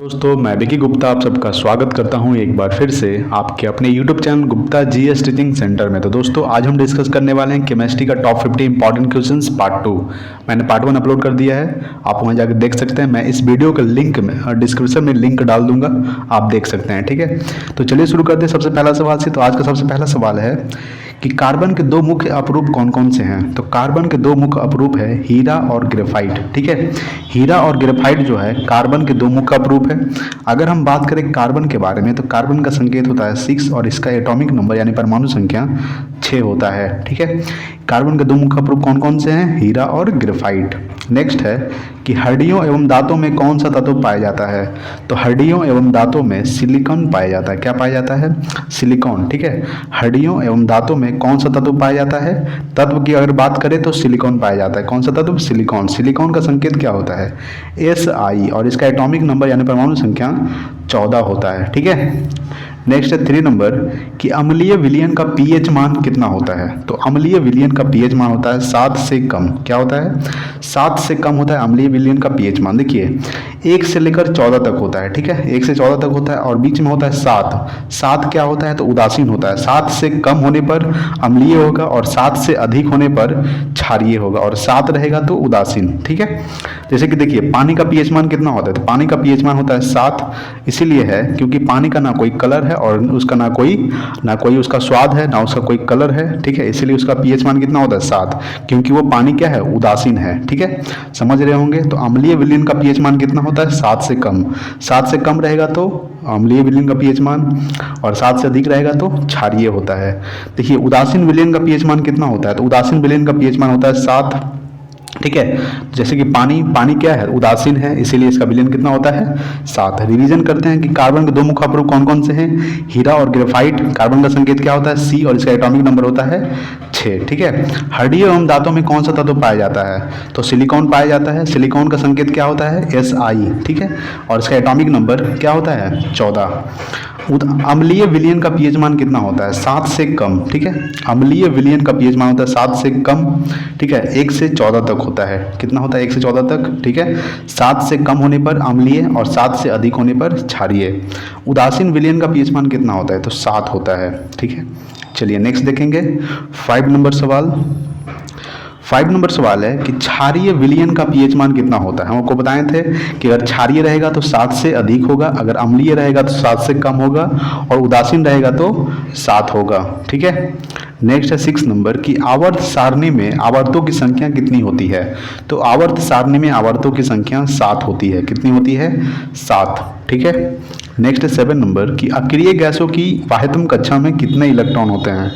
दोस्तों मैं विकी गुप्ता आप सबका स्वागत करता हूं एक बार फिर से आपके अपने YouTube channel Gupta GS teaching centre में। तो दोस्तों आज हम डिस्कस करने वाले हैं केमिस्ट्री का टॉप 50 इंपॉर्टेंट क्वेश्चंस पार्ट 2। मैंने पार्ट 1 अपलोड कर दिया है, आप वहां जाकर देख सकते हैं। मैं इस वीडियो का लिंक में डिस्क्रिप्शन में लिंक डाल दूंगा, आप देख सकते हैं। ठीक है, तो चलिए शुरू करते हैं सबसे पहला सवाल से। तो आज का सबसे पहला सवाल है कि कार्बन के दो मुख्य अपरूप कौन कौन से हैं। तो कार्बन के दो मुख्य अपरूप है हीरा और ग्रेफाइट। ठीक है, हीरा और ग्रेफाइट जो है कार्बन के दो मुख्य अपरूप है। अगर हम बात करें कार्बन के बारे में तो कार्बन का संकेत होता है 6 और इसका एटॉमिक नंबर यानी परमाणु संख्या 6 होता है। ठीक है, कार्बन के दो मुख्य अपरूप कौन कौन से हैं, हीरा और ग्रेफाइट। नेक्स्ट है कि हड्डियों एवं दांतों में कौन सा तत्व पाया जाता है। तो हड्डियों एवं दांतों में सिलिकॉन पाया जाता है। क्या पाया जाता है, सिलिकॉन। ठीक है, हड्डियों एवं दांतों में कौन सा तत्व पाया जाता है, तत्व की अगर बात करें तो सिलिकॉन पाया जाता है। कौन सा तत्व, सिलिकॉन। सिलिकॉन का संकेत क्या होता है, Si और इसका एटॉमिक नंबर यानी परमाणु संख्या 14 होता है। ठीक है, नेक्स्ट है 3 नंबर कि अम्लीय विलयन का पीएच मान कितना होता है। तो अम्लीय विलयन का पीएच मान होता है 7 से कम। क्या होता है, 7 से कम होता है अम्लीय विलयन का पीएच मान। देखिए 1 से लेकर 14 तक होता है। ठीक है, 1 से 14 तक होता है और बीच में होता है 7। 7 क्या होता है, तो उदासीन होता है। 7 से कम होने पर अम्लीय होगा और 7 से अधिक होने पर क्षारीय होगा और 7 रहेगा तो उदासीन। ठीक है, जैसे कि देखिए पानी का पीएच मान कितना होता है, तो पानी का पीएच मान होता है 7। इसीलिए है क्योंकि पानी का ना कोई कलर है और उसका ना कोई उसका स्वाद है, ना उसका कोई कलर है। ठीक है, इसीलिए उसका पीएच मान कितना होता है 7, क्योंकि वो पानी क्या है, उदासीन है। ठीक है, समझ रहे होंगे। तो अम्लीय विलयन का पीएच मान कितना होता है, 7 से कम। 7 से कम रहेगा तो अम्लीय विलयन का पीएच मान और 7 से अधिक रहेगा तो क्षारीय होता है। देखिए उदासीन विलयन का पीएच मान कितना होता है, तो उदासीन विलयन का पीएच मान होता है 7। ठीक है, जैसे कि पानी क्या है, उदासीन है, इसीलिए इसका विलयन कितना होता है 7। रिवीजन करते हैं कि कार्बन के दो मुख्य अपरूप कौन कौन से हैं, हीरा और ग्रेफाइट। कार्बन का संकेत क्या होता है, C और इसका एटॉमिक नंबर होता है 6। ठीक है, हड्डियों एवं दांतों में कौन सा तत्व पाया जाता है, तो सिलिकॉन पाया जाता है। सिलिकॉन का संकेत क्या होता है, Si। ठीक है, और इसका एटॉमिक नंबर क्या होता है 14। अम्लीय विलयन का पीएच मान कितना होता है, 7 से कम। ठीक है, अम्लीय विलयन का पीएच मान होता है 7 से कम। ठीक है, 1 से 14 तक होता है। कितना होता है, 1 से 14 तक। ठीक है, 7 से कम होने पर अम्लीय और 7 से अधिक होने पर क्षारीय। उदासीन विलयन का पीएच मान कितना होता है, तो 7 होता है। ठीक है, चलिए नेक्स्ट देखेंगे 5 नंबर सवाल। 5 नंबर सवाल है कि क्षारीय विलयन का पीएच मान कितना होता है। हम आपको बताए थे कि अगर क्षारीय रहेगा तो 7 से अधिक होगा, अगर अम्लीय रहेगा तो 7 से कम होगा और उदासीन रहेगा तो 7 होगा। ठीक है, नेक्स्ट है 6 नंबर कि आवर्त सारणी में आवर्तों की संख्या कितनी होती है। तो आवर्त सारणी में आवर्तों की संख्या 7 होती है। कितनी होती है, 7। ठीक है, नेक्स्ट है 7 नंबर कि अक्रिय गैसों की बाह्यतम कक्षा में कितने इलेक्ट्रॉन होते हैं।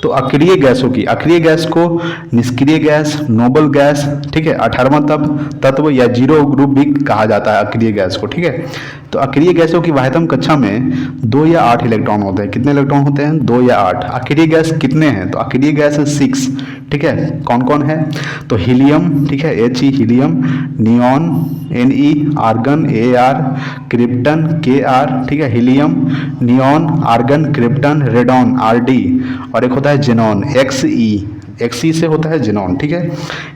तो अक्रिय गैस को निष्क्रिय गैस, नोबल गैस, ठीक है, 18वां तत्व या जीरो ग्रुप भी कहा जाता है अक्रिय गैस को। ठीक है, तो अक्रिय गैसों की बाह्यतम कक्षा में 2 या 8 इलेक्ट्रॉन होते हैं। कितने इलेक्ट्रॉन होते हैं, 2 या 8। अक्रिय गैस कितने हैं, तो अक्रिय गैस 6। ठीक है, कौन कौन है, तो हीलियम, ठीक है, He helium, neon Ne, argon Ar, krypton Kr। ठीक है, helium, neon, argon, krypton, radon Rd और एक होता है जेनॉन Xe से होता है जेनॉन। ठीक है,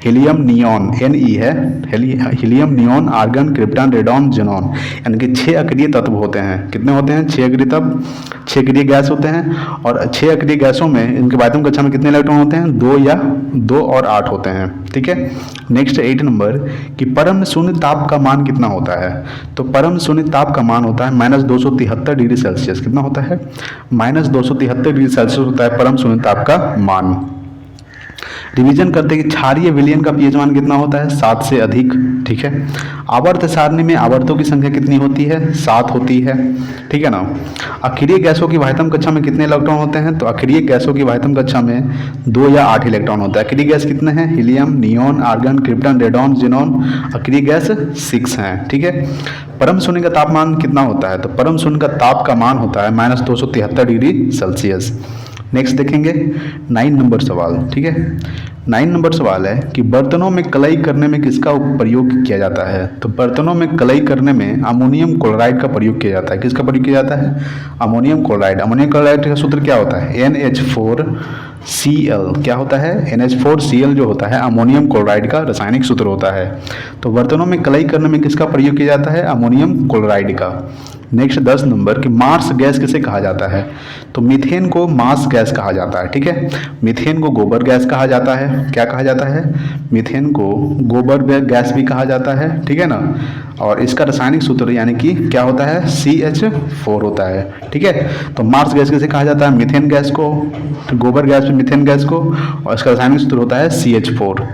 हीलियम, नियॉन Ne है, helium, neon, argon, krypton, radon, xenon, यानी कि 6 अक्रिय तत्व होते हैं। कितने होते हैं, 6 अक्रिय तत्व, 6 अक्रिय गैस होते हैं और 6 अक्रिय गैसों में इनके बाह्यतम कक्षा में कितने इलेक्ट्रॉन होते हैं, 2 और 8 होते हैं। ठीक है, नेक्स्ट 8 नंबर कि परम शून्य ताप का मान कितना होता है। तो परम शून्य ताप का मान होता है -273 डिग्री सेल्सियस। कितना होता है, -273 डिग्री सेल्सियस होता है परम शून्य ताप का मान। रिवीजन करते हैं कि क्षारीय विलयन का पीएच मान कितना होता है, 7 से अधिक। ठीक है, आवर्त सारणी में आवर्तों की संख्या कितनी होती है, 7 होती है। ठीक है ना, अक्रिय गैसों की बाह्यतम कक्षा में कितने इलेक्ट्रॉन होते हैं, तो अक्रिय गैसों की बाह्यतम कक्षा में 2 या 8 इलेक्ट्रॉन होता है। अक्रिय गैस कितने हैं, helium, neon, argon, krypton, radon, xenon. अक्रिय गैस 6 हैं। ठीक है, परम शून्य का तापमान कितना होता है, तो परम शून्य का ताप का मान होता है -273 डिग्री सेल्सियस। नेक्स्ट देखेंगे 9 नंबर सवाल। ठीक है, 9 नंबर सवाल है कि बर्तनों में कलई करने में किसका प्रयोग किया जाता है। तो बर्तनों में कलई करने में अमोनियम क्लोराइड का प्रयोग किया जाता है। किसका प्रयोग किया जाता है? Ammonium chloride. अमोनियम क्लोराइड का सूत्र क्या होता है? NH4Cl। क्या होता है? NH4Cl जो होता है अमोनियम क्लोराइड का रासायनिक सूत्र होता है। तो बर्तनों में कलई करने में किसका प्रयोग किया जाता है? अमोनियम क्लोराइड का। नेक्स्ट 10 नंबर कि मार्स गैस किसे कहा जाता है। तो मीथेन को मार्स गैस कहा जाता है। ठीक है, मीथेन को गोबर गैस कहा जाता है। क्या कहा जाता है? मीथेन को गोबर गैस भी कहा जाता है। ठीक है ना, और इसका रासायनिक सूत्र यानी कि क्या होता है? CH4 होता है। ठीक है, तो मार्स गैस किसे कहा जाता है? मीथेन गैस को, गोबर गैस में मीथेन गैस को, और इसका रासायनिक सूत्र होता है CH4।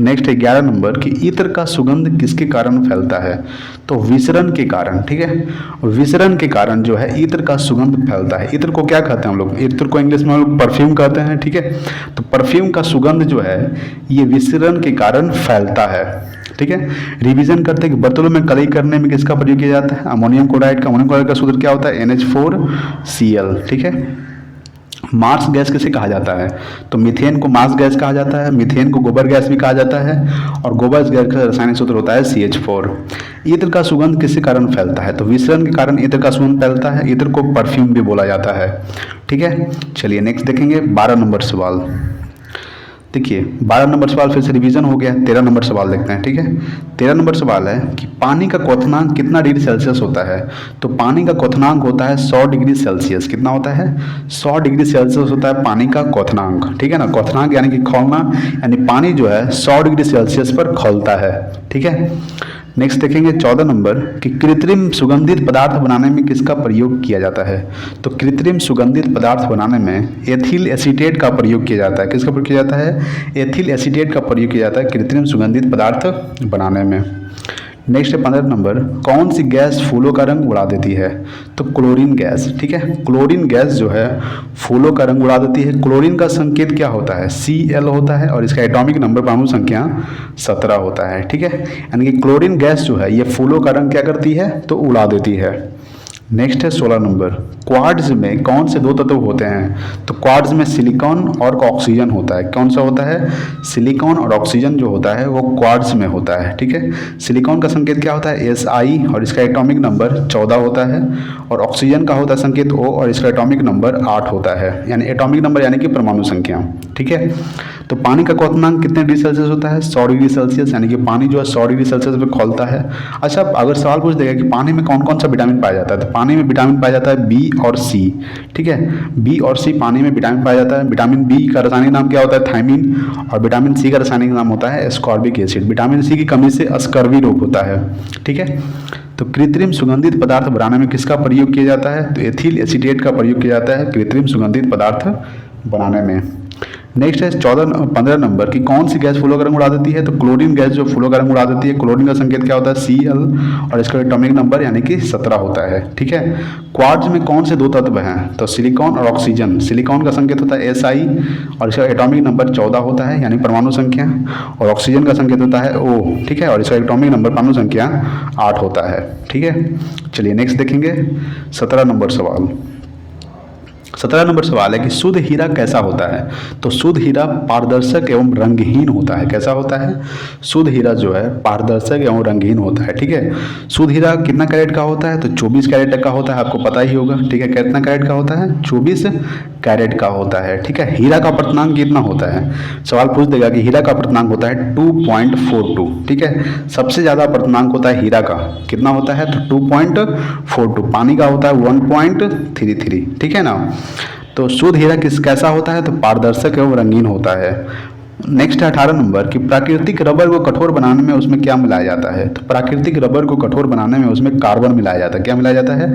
नेक्स्ट है 11 नंबर कि इत्र का सुगंध किसके कारण फैलता है। तो विसरण के कारण। ठीक है, विसरण के कारण जो है इत्र का सुगंध फैलता है। इत्र को क्या कहते हैं हम लोग? इत्र को इंग्लिश में हम लोग परफ्यूम कहते हैं। ठीक है, तो परफ्यूम का सुगंध जो है ये विसरण के कारण फैलता है। ठीक है, रिवीजन करते हैं कि बर्तनों में कलई करने में किसका प्रयोग किया जाता है? अमोनियम क्लोराइड का। अमोनियम क्लोराइड का सूत्र क्या होता है? NH4Cl। ठीक है, मार्स गैस किसे कहा जाता है? तो मीथेन को मार्स गैस कहा जाता है, मीथेन को गोबर गैस भी कहा जाता है, और गोबर गैस का रासायनिक सूत्र होता है CH4। इत्र का सुगंध किसके कारण फैलता है? तो विसरण के कारण इत्र का सुगंध फैलता है। इत्र को परफ्यूम भी बोला जाता है। ठीक है, चलिए नेक्स्ट देखेंगे 12 नंबर सवाल। देखिए 12 नंबर सवाल फिर से रिवीजन हो गया। 13 नंबर सवाल देखते हैं। ठीक है, 13 नंबर सवाल है कि पानी का क्वथनांक कितना डिग्री सेल्सियस होता है। तो पानी का क्वथनांक होता है 100 डिग्री सेल्सियस। कितना होता है? 100 डिग्री सेल्सियस होता है पानी का क्वथनांक। ठीक है ना, क्वथनांक यानी कि खौलना, यानी पानी जो है 100 डिग्री सेल्सियस पर खौलता है। ठीक है, नेक्स्ट देखेंगे 14 नंबर कि कृत्रिम सुगंधित पदार्थ बनाने में किसका प्रयोग किया जाता है। तो कृत्रिम सुगंधित पदार्थ बनाने में एथिल एसीटेट का प्रयोग किया जाता है। किसका प्रयोग किया जाता है? एथिल एसीटेट का प्रयोग किया जाता है कृत्रिम सुगंधित पदार्थ बनाने में। नेक्स्ट है 15 नंबर, कौन सी गैस फूलों का रंग उड़ा देती है। तो क्लोरीन गैस। ठीक है, क्लोरीन गैस जो है फूलों का रंग उड़ा देती है। क्लोरीन का संकेत क्या होता है? Cl होता है, और इसका एटॉमिक नंबर परमाणु संख्या 17 होता है। ठीक है, यानी कि क्लोरीन गैस जो है ये फूलों का रंग क्या करती है? तो उड़ा देती है। नेक्स्ट है 16 नंबर, क्वार्ट्ज में कौन से दो तत्व होते हैं। तो क्वार्ट्ज में सिलिकॉन और ऑक्सीजन होता है। कौन सा होता है? सिलिकॉन और ऑक्सीजन जो होता है वो क्वार्ट्ज में होता है। ठीक है, सिलिकॉन का संकेत क्या होता है? Si, और इसका एटॉमिक नंबर 14 होता है, और ऑक्सीजन का होता है संकेत O, और इसका एटॉमिक नंबर 8 होता है, यानी एटॉमिक नंबर यानी कि परमाणु संख्या। ठीक है, तो पानी का क्वथनांक कितने डिग्री सेल्सियस होता है? 100 डिग्री सेल्सियस, यानी कि पानी जो है 100 डिग्री सेल्सियस पे खौलता है। अच्छा, अगर सवाल पूछ देगा कि पानी में कौन कौन सा विटामिन पाया जाता है, तो पानी में विटामिन पाया जाता है B और C। ठीक है, B और C पानी में विटामिन पाया जाता है। विटामिन B का रासायनिक नाम क्या होता है? थायमिन, और विटामिन C का रासायनिक नाम होता है एस्कॉर्बिक एसिड। विटामिन C की कमी से स्कर्वी रोग होता है। ठीक है, तो कृत्रिम सुगंधित पदार्थ बनाने में किसका प्रयोग किया जाता है? तो एथिल एसीटेट का प्रयोग किया जाता है कृत्रिम सुगंधित पदार्थ बनाने में। नेक्स्ट है 15 नंबर कि कौन सी गैस फूलों का रंग उड़ा देती है। तो क्लोरीन गैस जो फूलों का रंग उड़ा देती है। क्लोरीन का संकेत क्या होता है? Cl, और इसका एटॉमिक नंबर यानी कि 17 होता है। ठीक है, क्वार्ट्ज में कौन से दो तत्व हैं। तो सिलिकॉन और ऑक्सीजन। सिलिकॉन का संकेत होता है Si, और इसका एटॉमिक नंबर 14 होता है, यानी परमाणु संख्या, और ऑक्सीजन का संकेत होता है O। ठीक है, और इसका एटॉमिक नंबर परमाणु संख्या 8 होता है। ठीक है, चलिए नेक्स्ट देखेंगे 17 नंबर सवाल। 17 नंबर सवाल है कि शुद्ध हीरा कैसा होता है। तो शुद्ध हीरा पारदर्शक एवं रंगहीन होता है। कैसा होता है? शुद्ध हीरा जो है पारदर्शक एवं रंगहीन होता है। ठीक है, शुद्ध हीरा कितना कैरेट का होता है। तो 24 कैरेट का होता है, आपको पता ही होगा। ठीक है, कितना कैरेट का होता है? 24 कैरेट का होता है। ठीक है, हीरा का अपर्तनांक कितना होता है? सवाल पूछ देगा कि हीरा का अपर्तनांक होता है 2.42। ठीक है, सबसे ज़्यादा अपर्तनांक होता है हीरा का। कितना होता है? तो 2.42। पानी का होता है 1.33। ठीक है ना, तो शुद्ध हीरा कैसा होता है? तो पारदर्शक एवं रंगीन होता है। नेक्स्ट है 18 नंबर कि प्राकृतिक रबर को कठोर बनाने में उसमें क्या मिलाया जाता है। तो प्राकृतिक रबर को कठोर बनाने में उसमें कार्बन मिलाया जाता है। क्या मिलाया जाता है?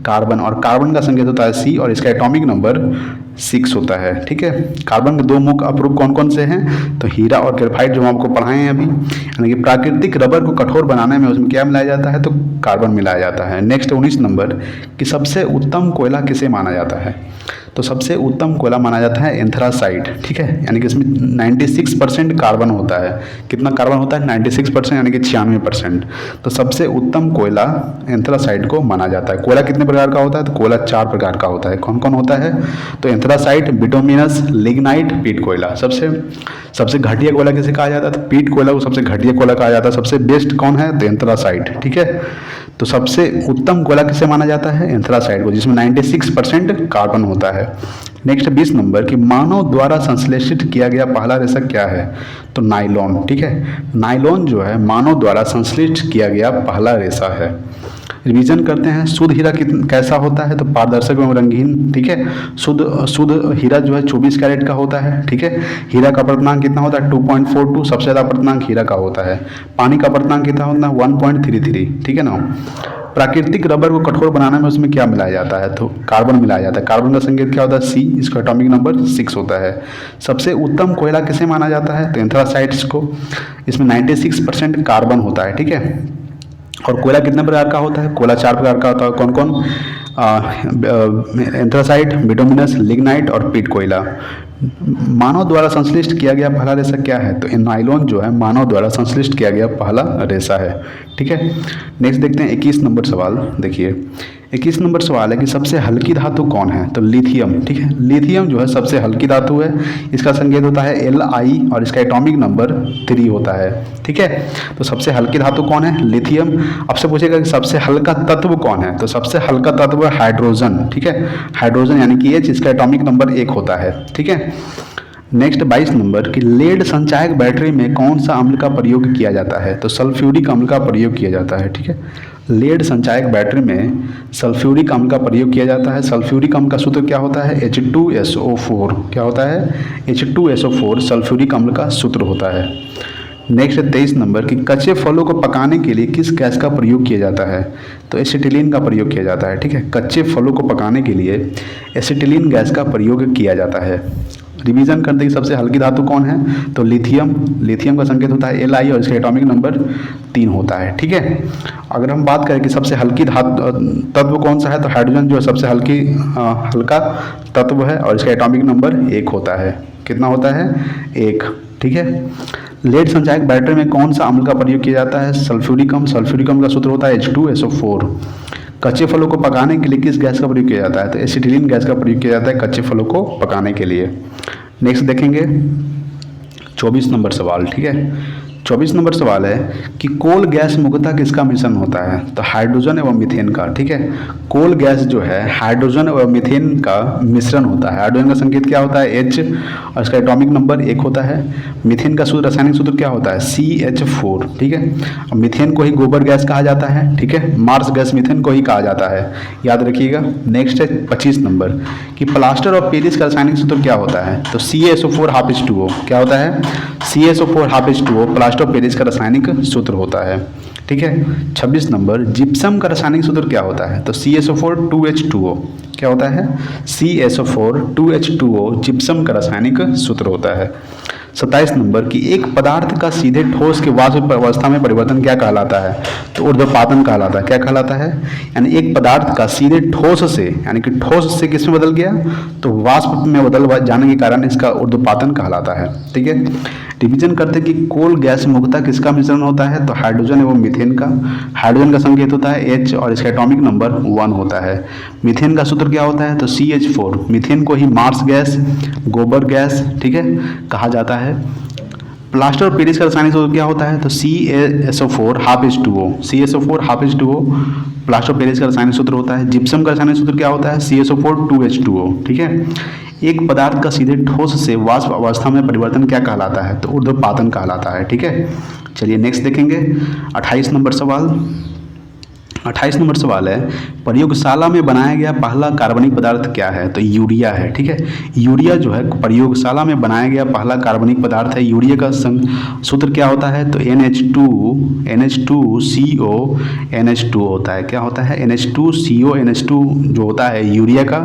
कार्बन, और कार्बन का संकेत होता है C, और इसका एटॉमिक नंबर 6 होता है। ठीक है, कार्बन के दो मुख्य अपरूप कौन कौन से हैं? तो हीरा और ग्रेफाइट, जो हम आपको पढ़ाए हैं अभी। यानी कि प्राकृतिक रबर को कठोर बनाने में उसमें क्या मिलाया जाता है? तो कार्बन मिलाया जाता है। नेक्स्ट 19 नंबर कि सबसे उत्तम कोयला किसे माना जाता है। तो सबसे उत्तम कोयला माना जाता है एंथ्रासाइट, ठीक है, यानी कि इसमें 96% कार्बन होता है। कितना कार्बन होता है? 96%, यानी कि 96%। तो सबसे उत्तम कोयला एंथ्रासाइट को माना जाता है। कोयला कितने प्रकार का होता है? तो कोयला 4 प्रकार का होता है। कौन कौन होता है? तो एंथ्रासाइट, बिटुमिनस, लिग्नाइट, पीट कोयला। सबसे घटिया कोयला किसे कहा जाता है? तो पीट कोयला को सबसे घटिया कोयला कहा जाता है। सबसे बेस्ट कौन है? तो एंथ्रासाइट, ठीक है। तो सबसे उत्तम कोयला किसे माना जाता है? एंथ्रासाइट को, जिसमें 96% कार्बन होता है। नेक्स्ट 20 नंबर कि मानव द्वारा संश्लेषित किया गया पहला रेशा क्या है? तो नाइलॉन, ठीक है। नाइलॉन जो है मानव द्वारा संश्लेषित किया गया पहला रेशा है। रिवीजन करते हैं। शुद्ध हीरा कैसा होता है? तो पारदर्शक एवं रंगीन, ठीक है। शुद्ध हीरा जो है 24 कैरेट का होता है, ठीक है। हीरा का अपर्तनांक कितना होता है? 2.42, सबसे ज़्यादा अपर्तनांक हीरा का होता है। पानी का अपर्तनांक कितना होता है? 1.33, ठीक है ना। प्राकृतिक रबर को कठोर बनाने में उसमें क्या मिलाया जाता है? तो कार्बन मिलाया जाता है। कार्बन का संकेत क्या होता है? C, इसका एटॉमिक नंबर 6 होता है। सबसे उत्तम कोयला किसे माना जाता है? तो एंथ्रासाइट्स को, इसमें 96% कार्बन होता है, ठीक है। और कोयला कितने प्रकार का होता है? कोयला 4 प्रकार का होता है। कौन कौन? एंथ्रासाइट, बिटुमिनस, लिग्नाइट और पीट कोयला। मानव द्वारा संश्लिष्ट किया गया पहला रेशा क्या है? तो नाइलॉन जो है मानव द्वारा संश्लिष्ट किया गया पहला रेशा है, ठीक है। नेक्स्ट देखते हैं 21 नंबर सवाल। देखिए 21 नंबर सवाल है कि सबसे हल्की धातु कौन है? तो लिथियम, ठीक है। लिथियम जो है सबसे हल्की धातु है। इसका संकेत होता है Li और इसका एटॉमिक नंबर 3 होता है, ठीक है। तो सबसे हल्की धातु कौन है? लिथियम। आपसे पूछेगा कि सबसे हल्का तत्व कौन है? तो सबसे हल्का तत्व है हाइड्रोजन, ठीक है। हाइड्रोजन यानी कि H, इसका एटॉमिक नंबर 1 होता है, ठीक है। नेक्स्ट 22 नंबर कि लेड संचायक बैटरी में कौन सा अम्ल का प्रयोग किया जाता है? तो सल्फ्यूरिक अम्ल का प्रयोग किया जाता है, ठीक है। लेड संचायक बैटरी में सल्फ्यूरिक अम्ल का प्रयोग किया जाता है। सल्फ्यूरिक अम्ल का सूत्र क्या होता है? H2SO4। क्या होता है? H2SO4 सल्फ्यूरिक अम्ल का सूत्र होता है। नेक्स्ट 23 नंबर कि कच्चे फलों को पकाने के लिए किस गैस का प्रयोग किया जाता है? तो एसिटिलीन का प्रयोग किया जाता है, ठीक है। कच्चे फलों को पकाने के लिए एसिटिलीन गैस का प्रयोग किया जाता है। रिवीजन करते हैं सबसे हल्की धातु कौन है? तो लिथियम। लिथियम का संकेत होता है Li और इसका एटॉमिक नंबर 3 होता है, ठीक है। अगर हम बात करें कि सबसे हल्की धातु तत्व कौन सा है, तो हाइड्रोजन जो है सबसे हल्का तत्व है और इसका एटॉमिक नंबर 1 होता है। कितना होता है? 1, ठीक है। लेड संचायक बैटरी में कौन सा अम्ल का प्रयोग किया जाता है? सल्फ्यूरिक अम्ल। सल्फ्यूरिक अम्ल का सूत्र होता है H2SO4। कच्चे फलों को पकाने के लिए किस गैस का प्रयोग किया जाता है? तो एसिटिलीन गैस का प्रयोग किया जाता है कच्चे फलों को पकाने के लिए। नेक्स्ट देखेंगे 24 नंबर सवाल, ठीक है। 24 नंबर सवाल है कि कोल गैस मुख्यतः किसका मिश्रण होता है? तो हाइड्रोजन एवं मीथेन का, ठीक है। कोल गैस जो है हाइड्रोजन एवं मीथेन का मिश्रण होता है। हाइड्रोजन का संकेत क्या होता है? H और इसका एटॉमिक नंबर 1 होता है। मीथेन का सूत्र, रासायनिक सूत्र क्या होता है? CH4, ठीक है। और मीथेन को ही गोबर गैस कहा जाता है, ठीक है। मार्स गैस मीथेन को ही कहा जाता है, याद रखिएगा। नेक्स्ट है 25 नंबर कि प्लास्टर ऑफ पेरिस का रासायनिक सूत्र क्या होता है? तो CaSO4 2H2O। क्या होता है? CaSO4 2H2O plaster of Paris का रासायनिक सूत्र होता है, ठीक है। 26 नंबर जिप्सम का रासायनिक सूत्र क्या होता है? तो CaSO4 2H2O। क्या होता है? CaSO4 2H2O जिप्सम का रासायनिक सूत्र होता है। 27 नंबर कि एक पदार्थ का सीधे ठोस के वाष्प अवस्था में परिवर्तन क्या कहलाता है? तो ऊर्ध्वपातन कहलाता है। क्या कहलाता है? यानी एक पदार्थ का सीधे ठोस से, यानी कि ठोस से किस में बदल गया? तो वाष्प में बदल जाने के कारण इसका ऊर्ध्वपातन कहलाता है, ठीक है। रिवीजन करते हैं कि कोल गैस मुख्यतः किसका मिश्रण होता है? तो हाइड्रोजन एवं मीथेन का। हाइड्रोजन का संकेत होता है H और इसका एटॉमिक नंबर 1 होता है। मीथेन का सूत्र क्या होता है? तो CH4। मीथेन को ही मार्स गैस, गोबर गैस, ठीक है, कहा जाता है। प्लास्टर ऑफ पेरिस का रासायनिक सूत्र क्या होता है? तो CaSO4 2H2O। CaSO4 2H2O plaster of Paris का रासायनिक सूत्र होता है। जिप्सम का रासायनिक सूत्र क्या होता है? CaSO4 2H2O, ठीक है। एक पदार्थ का सीधे ठोस से वाष्प अवस्था में परिवर्तन क्या कहलाता है? तो ऊर्ध्वपातन कहलाता है, ठीक है। चलिए नेक्स्ट देखेंगे 28 नंबर सवाल। 28 नंबर सवाल है प्रयोगशाला में बनाया गया पहला कार्बनिक पदार्थ क्या है? तो यूरिया है, ठीक है। यूरिया जो है प्रयोगशाला में बनाया गया पहला कार्बनिक पदार्थ है। यूरिया का सूत्र क्या होता है? तो NH2CO NH2 होता है। क्या होता है? NH2CO NH2 जो होता है यूरिया का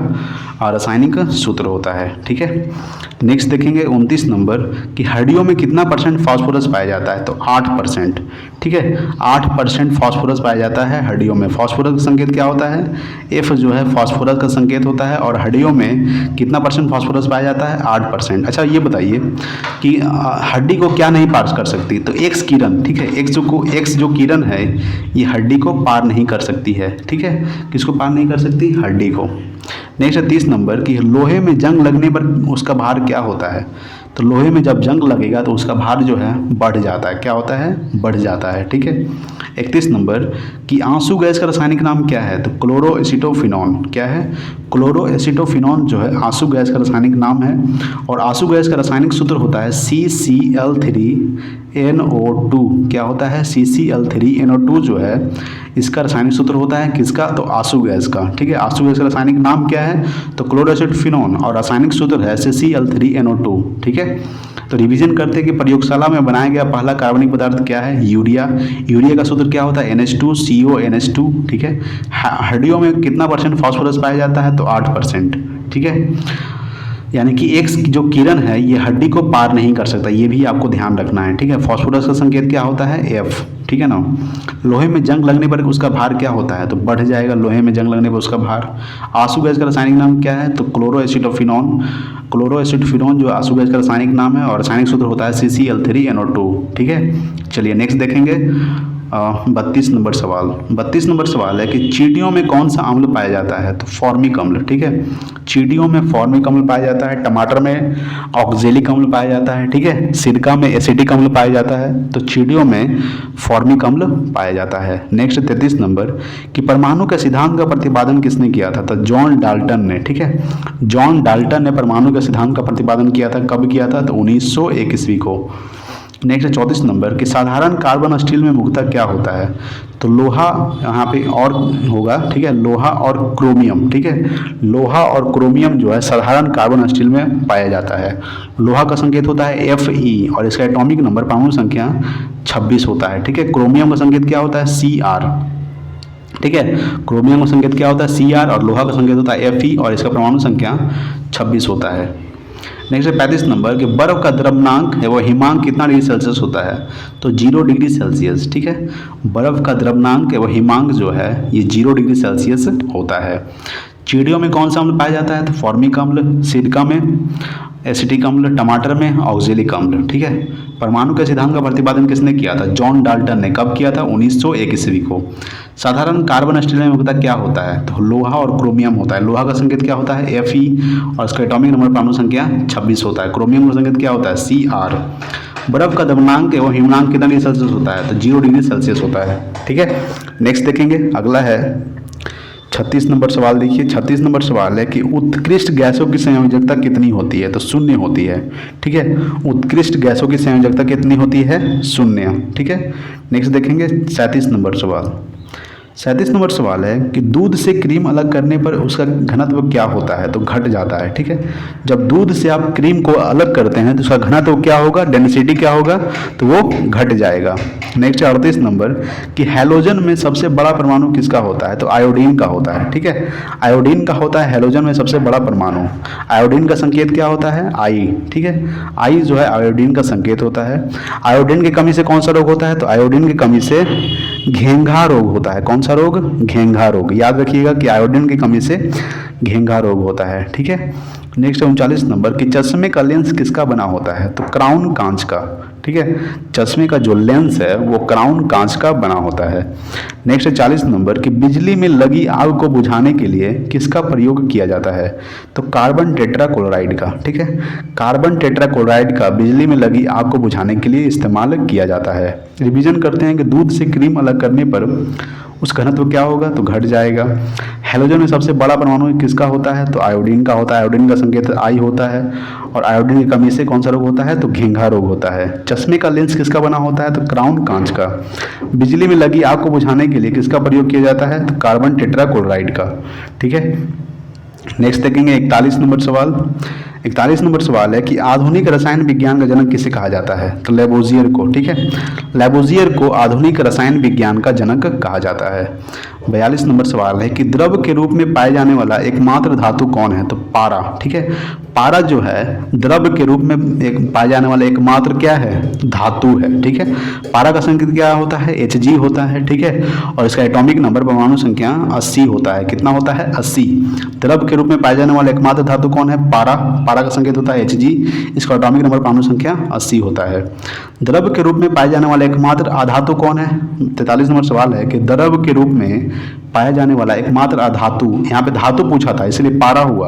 रासायनिक सूत्र होता है। ठीक है, नेक्स्ट देखेंगे 29 नंबर कि हड्डियों में कितना परसेंट फास्फोरस पाया जाता है, तो 8%। ठीक है, 8% फास्फोरस पाया जाता है हड्डियों में। फास्फोरस का संकेत क्या होता है, एफ जो है फास्फोरस का संकेत होता है। और हड्डियों में कितना परसेंट फास्फोरस पाया जाता है, 8%। अच्छा ये बताइए कि हड्डी को क्या नहीं पार कर सकती, तो एक्स किरण। ठीक है, एक्स जो किरण है ये हड्डी को पार नहीं कर सकती है। ठीक है, किसको पार नहीं कर सकती, हड्डी को। नेक्स्ट है 30 नंबर कि लोहे में जंग लगने पर उसका भार क्या होता है, तो लोहे में जब जंग लगेगा तो उसका भार जो है बढ़ जाता है। क्या होता है, बढ़ जाता है। ठीक है, 31 नंबर कि आंसू गैस का रासायनिक नाम क्या है, तो क्लोरोएसिटोफिनॉन। क्या है, क्लोरोएसिटोफिनॉन जो है आंसू गैस का रासायनिक नाम है। और आंसू गैस का रासायनिक सूत्र होता है CCl3NO2। क्या होता है, CCl3NO2 जो है इसका रासायनिक सूत्र होता है किसका, तो आंसू गैस का। ठीक है, आंसू गैस का रासायनिक नाम क्या है, तो क्लोरोएसिटोफिनॉन और रासायनिक सूत्र है CCl3NO2। ठीक है, तो रिवीजन करते हैं कि प्रयोगशाला में बनाया गया पहला कार्बनिक पदार्थ क्या है, यूरिया। यूरिया का सूत्र क्या होता है, NH2CO NH2। ठीक है, हड्डियों में कितना परसेंट फास्फोरस पाया जाता है, तो 8%। ठीक है, यानी कि एक्स जो किरण है ये हड्डी को पार नहीं कर सकता, ये भी आपको ध्यान रखना है। ठीक है, फास्फोरस का संकेत क्या होता है, F। ठीक है ना, लोहे में जंग लगने पर उसका भार क्या होता है, तो बढ़ जाएगा। लोहे में जंग लगने पर उसका भार। आंसू गैस का रासायनिक नाम क्या है, तो क्लोरोएसिटोफिनॉन। क्लोरोएसिटोफिनॉन जो आंसू गैस का रासायनिक नाम है और रासायनिक सूत्र होता है CCl3NO2। ठीक है, चलिए नेक्स्ट देखेंगे 32 नंबर सवाल। 32 नंबर सवाल है कि चींटियों में कौन सा अम्ल पाया जाता है, तो फॉर्मिक अम्ल। ठीक है, चींटियों में फॉर्मिक अम्ल पाया जाता है। टमाटर में ऑक्जेलिक अम्ल पाया जाता है। ठीक है, सिरका में एसिटिक अम्ल पाया जाता है। तो चींटियों में फॉर्मिक अम्ल पाया जाता है। नेक्स्ट 33 नंबर कि परमाणु के सिद्धांत का प्रतिपादन किसने किया था, तो जॉन डाल्टन ने। ठीक है, जॉन डाल्टन ने परमाणु के सिद्धांत का प्रतिपादन किया था। कब किया था, तो 1901 ईस्वी को। नेक्स्ट 34 नंबर कि साधारण कार्बन स्टील में मुख्यतः क्या होता है, तो लोहा यहाँ पे और होगा। ठीक है, लोहा और क्रोमियम। ठीक है, लोहा और क्रोमियम जो है साधारण कार्बन स्टील में पाया जाता है। लोहा का संकेत होता है Fe और इसका एटॉमिक नंबर परमाणु संख्या 26 होता है। ठीक है, क्रोमियम का संकेत क्या होता है, Cr। ठीक है, क्रोमियम का संकेत क्या होता है, Cr और लोहा का संकेत होता है Fe और इसका परमाणु संख्या 26 होता है। नेक्स्ट है 35 नंबर कि बर्फ का द्रव्यमांक है वो हिमांक कितना डिग्री सेल्सियस होता है, तो 0 डिग्री सेल्सियस। ठीक है, बर्फ का द्रव्यमांक है वो हिमांक जो है ये 0 डिग्री सेल्सियस होता है। चींटियों में कौन सा अम्ल पाया जाता है, तो फॉर्मिक अम्ल। सिरका में एसिटिक अम्ल। टमाटर में ऑक्जेलिक अम्ल। ठीक है, परमाणु के सिद्धांत का प्रतिपादन किसने किया था, जॉन डाल्टन ने। कब किया था, 1901 ईस्वी को। साधारण कार्बन स्टील में मुख्यतः क्या होता है, तो लोहा और क्रोमियम होता है। लोहा का संकेत क्या होता है, Fe और इसका एटॉमिक नंबर परमाणु संख्या 26 होता है। क्रोमियम का संकेत क्या होता है, Cr। बर्फ का द्रव्यमांक एवं हिमांक कितना डिग्री सेल्सियस होता है, तो 0 डिग्री सेल्सियस होता है। ठीक है, नेक्स्ट देखेंगे अगला है 36 नंबर सवाल। देखिए 36 नंबर सवाल है कि उत्कृष्ट गैसों की संयोजकता कितनी होती है, तो 0 होती है। ठीक है, उत्कृष्ट गैसों की संयोजकता कितनी होती है, 0। ठीक है, नेक्स्ट देखेंगे 37 नंबर सवाल। 37 नंबर सवाल है कि दूध से क्रीम अलग करने पर उसका घनत्व क्या होता है, तो घट जाता है। ठीक है, जब दूध से आप क्रीम को अलग करते हैं तो उसका घनत्व क्या होगा, डेंसिटी क्या होगा, तो वो घट जाएगा। नेक्स्ट 38 नंबर कि हैलोजन में सबसे बड़ा परमाणु किसका होता है, तो आयोडीन का होता है। ठीक है, आयोडीन का होता है हैलोजन में सबसे बड़ा परमाणु। आयोडीन का संकेत क्या होता है, आई। ठीक है, आई जो है आयोडीन का संकेत होता है। आयोडीन की कमी से कौन सा रोग होता है, तो आयोडीन की कमी से घेंघा रोग होता है। कौन सा रोग, घेंघा रोग। याद रखिएगा कि आयोडीन की कमी से घेंघा रोग होता है। ठीक है, नेक्स्ट 39 नंबर कि चश्मे का लेंस किसका बना होता है, तो क्राउन कांच का। ठीक है, चश्मे का जो लेंस है वो क्राउन कांच का बना होता है। नेक्स्ट 40 नंबर कि बिजली में लगी आग को बुझाने के लिए किसका प्रयोग किया जाता है, तो कार्बन टेट्राक्लोराइड का। ठीक है, कार्बन टेट्राक्लोराइड का बिजली में लगी आग को बुझाने के लिए इस्तेमाल किया जाता है। रिवीजन करते हैं कि दूध से क्रीम अलग करने पर उस घनत्व क्या होगा, तो घट जाएगा। हैलोजन में सबसे बड़ा परमाणु किसका होता है, तो आयोडीन का होता है। आयोडीन का संकेत आई होता है और आयोडीन की कमी से कौन सा रोग होता है, तो घेंघा रोग होता है। चश्मे का लेंस किसका बना होता है, तो क्राउन कांच का। बिजली में लगी आग को बुझाने के लिए किसका प्रयोग किया जाता है, तो कार्बन टेट्राक्लोराइड का। ठीक है, नेक्स्ट देखेंगे 41 नंबर सवाल। 41 नंबर सवाल है कि आधुनिक रसायन विज्ञान का जनक किसे कहा जाता है? तो लेबोजियर को। ठीक है, लेबोजियर को आधुनिक रसायन विज्ञान का जनक कहा जाता है। 42 नंबर सवाल है कि द्रव के रूप में पाए जाने वाला एकमात्र धातु कौन है? तो पारा। ठीक है, पारा जो है द्रव के रूप में पाए जाने वाला एकमात्र क्या है? धातु है। ठीक है, पारा का संकेत क्या होता है? Hg होता है। ठीक है, और इसका एटॉमिक नंबर परमाणु संख्या 80 होता है। कितना होता है? 80। द्रव के रूप में पाए जाने वाला एकमात्र धातु कौन है? पारा। पारा का संकेत होता है Hg, इसका एटॉमिक नंबर परमाणु संख्या 80 होता है। द्रव के रूप में पाए जाने वाला एकमात्र अधातु कौन है? 43 नंबर सवाल है कि द्रव के रूप में पाया जाने वाला एकमात्र अधातु, यहाँ पे धातु पूछा था इसलिए पारा हुआ,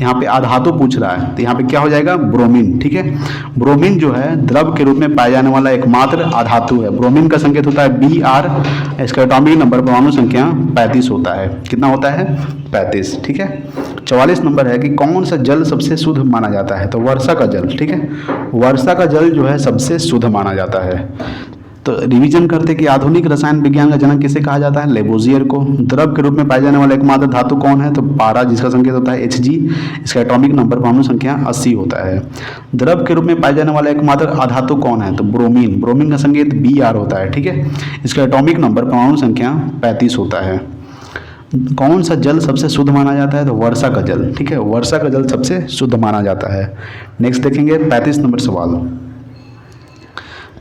यहाँ पे अधातु पूछ रहा है तो यहाँ पे क्या हो जाएगा? ब्रोमीन। ठीक है, ब्रोमीन जो है द्रव के रूप में पाया जाने वाला एकमात्र अधातु है। ब्रोमीन का संकेत होता है Br, इसका एटॉमिक नंबर परमाणु संख्या 35 होता है। कितना होता है? 35। ठीक है, 44 नंबर है कि कौन सा जल सबसे शुद्ध माना जाता है? तो वर्षा का जल। ठीक है, वर्षा का जल जो है सबसे शुद्ध माना जाता है। तो रिवीजन करते कि आधुनिक रसायन विज्ञान का जनक किसे कहा जाता है? लेबोजियर को। द्रव के रूप में पाए जाने वाला एकमात्र धातु कौन है? तो पारा, जिसका संकेत होता है Hg, इसका एटॉमिक नंबर परमाणु संख्या 80 होता है। द्रव के रूप में पाए जाने वाला एकमात्र अधातु कौन है? तो ब्रोमीन। ब्रोमीन का संकेत Br होता है। ठीक है, इसका एटॉमिक नंबर परमाणु संख्या 35 होता है। कौन सा जल सबसे शुद्ध माना जाता है? तो वर्षा का जल। ठीक है, वर्षा का जल सबसे शुद्ध माना जाता है। नेक्स्ट देखेंगे 35 नंबर सवाल।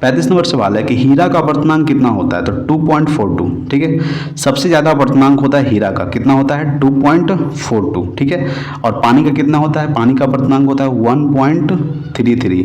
35 नंबर सवाल है कि हीरा का अपर्तनांक कितना होता है? तो 2.42। ठीक है, सबसे ज़्यादा अपर्तनांक होता है हीरा का। कितना होता है? 2.42। ठीक है, और पानी का कितना होता है? पानी का अपर्तनांक होता है 1.33।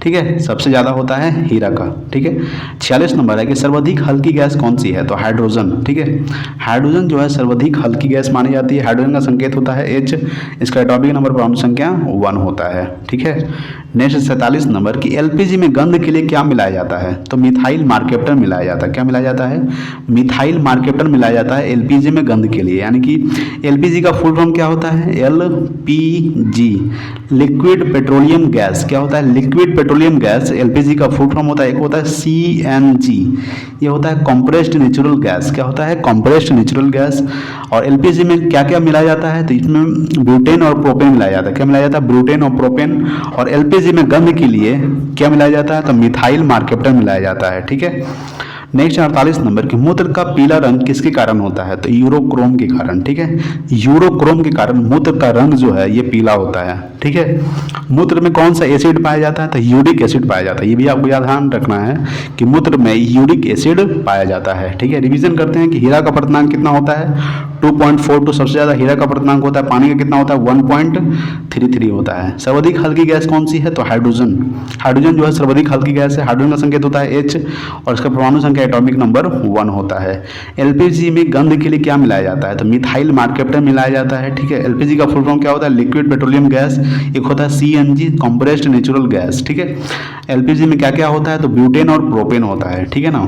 ठीक है, सबसे ज़्यादा होता है हीरा का। ठीक है, 46 नंबर है कि सर्वाधिक हल्की गैस कौन सी है? तो हाइड्रोजन। ठीक है, हाइड्रोजन जो है सर्वाधिक हल्की गैस मानी जाती है। हाइड्रोजन का संकेत होता है H, इसका एटॉमिक नंबर परमाणु संख्या 1 होता है। ठीक है, नेक्स्ट 47 नंबर की एलपीजी में गंध के लिए क्या मिलाया जाता है? तो मिथाइल मार्केप्टन मिलाया जाता है। क्या मिलाया जाता है? मिथाइल मार्केप्टन मिलाया जाता है एलपीजी में गंध के लिए। यानी कि एलपीजी का फुल फॉर्म क्या होता है? LPG, liquid petroleum gas. क्या होता है? Liquid petroleum gas. एलपीजी का फुल फॉर्म होता है, एक होता है सीएनजी, ये होता है कंप्रेस्ड नेचुरल गैस। क्या होता है? Compressed natural gas. और एलपीजी में क्या क्या मिलाया जाता है? तो इसमें ब्यूटेन और प्रोपेन मिलाया जाता है। क्या मिलाया जाता है? ब्यूटेन और प्रोपेन। और एलपीजी में गंध के लिए क्या मिलाया जाता है? तो मिथाइल मार्केप्टन मिलाया जाता है। ठीक है, नेक्स्ट 48 नंबर कि मूत्र का पीला रंग किसके कारण होता है? तो यूरोक्रोम के कारण। ठीक है, यूरोक्रोम के कारण मूत्र का रंग जो है ये पीला होता है। ठीक है, मूत्र में कौन सा एसिड पाया जाता है? तो यूरिक एसिड पाया जाता है। ये भी आपको याद ध्यान रखना है कि मूत्र में यूरिक एसिड पाया जाता है। ठीक है, रिवीजन करते हैं कि हीरा का अपर्तनांक कितना होता है? 2.42 सबसे ज़्यादा हीरा का अपर्तनांक होता है। पानी का कितना होता है? 1.33 होता है। सर्वाधिक हल्की गैस कौन सी है? तो हाइड्रोजन। हाइड्रोजन जो है सर्वाधिक हल्की गैस है। हाइड्रोजन का संकेत होता है H, और इसका परमाणु संख्या एटॉमिक नंबर 1 होता है। एलपीजी में गंध के लिए क्या मिलाया जाता है? तो मिथाइल मार्केप्टन मिलाया जाता है। ठीक है, एलपीजी का फुल फॉर्म क्या होता है? Liquid petroleum gas. एक होता है सीएनजी, कंप्रेस्ड नेचुरल गैस। ठीक है, एलपीजी में क्या क्या होता है? तो ब्यूटेन और प्रोपेन होता है। ठीक है ना।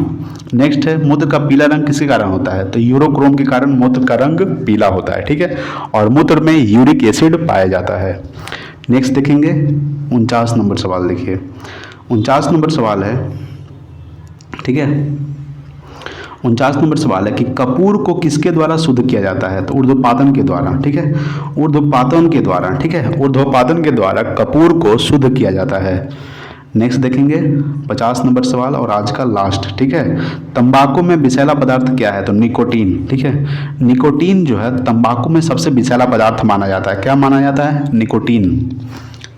नेक्स्ट है मूत्र का पीला रंग किसके कारण होता है? तो यूरोक्रोम के कारण मूत्र का रंग पीला होता है। ठीक है, और मूत्र में यूरिक एसिड पाया जाता है। नेक्स्ट देखेंगे 49 नंबर सवाल। देखिए 49 नंबर सवाल है। ठीक है, 49 नंबर सवाल है कि कपूर को किसके द्वारा शुद्ध किया जाता है? तो ऊर्ध्वपातन के द्वारा। ठीक है, ऊर्ध्वपातन के द्वारा। ठीक है, ऊर्ध्वपातन के द्वारा कपूर को शुद्ध किया जाता है। नेक्स्ट देखेंगे 50 नंबर सवाल और आज का लास्ट। ठीक है, तंबाकू में विषैला पदार्थ क्या है? तो निकोटीन। ठीक है, निकोटीन जो है तंबाकू में सबसे विषैला पदार्थ माना जाता है। क्या माना जाता है? निकोटीन।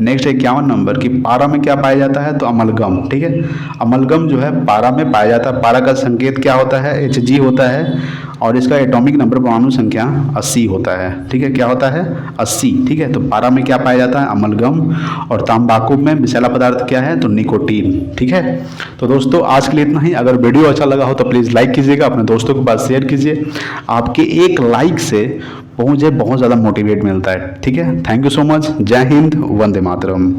नेक्स्ट 51 नंबर कि पारा में क्या पाया जाता है? तो अमलगम। ठीक है, अमलगम जो है पारा में पाया जाता है। पारा का संकेत क्या होता है? Hg होता है, और इसका एटॉमिक नंबर परमाणु संख्या 80 होता है। ठीक है, क्या होता है? 80। ठीक है, तो पारा में क्या पाया जाता है? अमलगम। और तंबाकू में विषैला पदार्थ क्या है? तो निकोटीन। ठीक है, तो दोस्तों आज के लिए इतना ही। अगर वीडियो अच्छा लगा हो तो प्लीज़ लाइक कीजिएगा, अपने दोस्तों के पास शेयर कीजिए। आपके एक लाइक से मुझे बहुत ज़्यादा मोटिवेट मिलता है। ठीक है, थैंक यू सो मच। जय हिंद, वंदे मातरम।